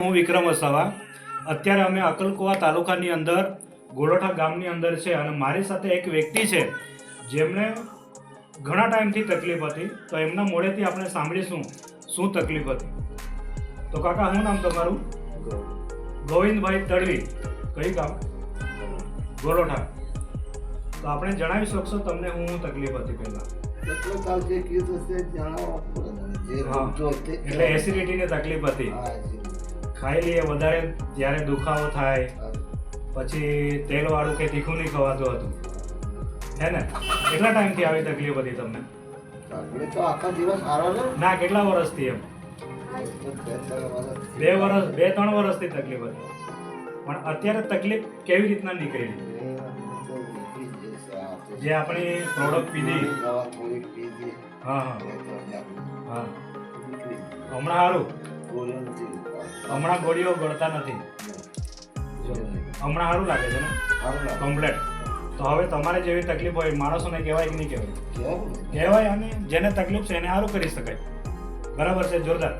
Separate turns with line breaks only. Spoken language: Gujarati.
હું વિક્રમ વસાવા. અત્યારે અમે અકલકુવા તાલુકાની અંદર ગોળોઠા ગામની અંદર છે અને મારી સાથે એક વ્યક્તિ છે જેમને ઘણા ટાઈમથી તકલીફ હતી. તો એમના મોઢેથી આપણે સાંભળીશું શું તકલીફ હતી. તો કાકા, શું નામ તમારું? ગોવિંદભાઈ તડવી. કઈ ગામ? ગોળોઠા. તો આપણે જણાવી શકશો તમને શું તકલીફ હતી પહેલા? એટલે એસિડિટીની તકલીફ હતી. ખાઈ લઈએ વધારે જ્યારે દુખાવો થાય, પછી તેલવાળું કે તીખું નહીં ખવાતું હતું, હે ને? કેટલા ટાઈમથી આવી તકલીફ હતી તમને? ના, કેટલા વર્ષથી? એમ 2-3 વર્ષથી તકલીફ હતી. પણ અત્યારે તકલીફ કેવી રીતના નીકળી? જે આપણી પ્રોડક્ટ પીધી, હા હા હા, હમણાં સારું? હમણાં ગોળીઓ ગળતા નથી? હમણાં સારું લાગે છે ને? કમ્પ્લેટ. તો હવે તમારે જેવી તકલીફ હોય માણસોને કહેવાય કે નહીં કહેવાય? કહેવાય. અને જેને તકલીફ છે એને સારું કરી શકાય. બરાબર છે? જોરદાર.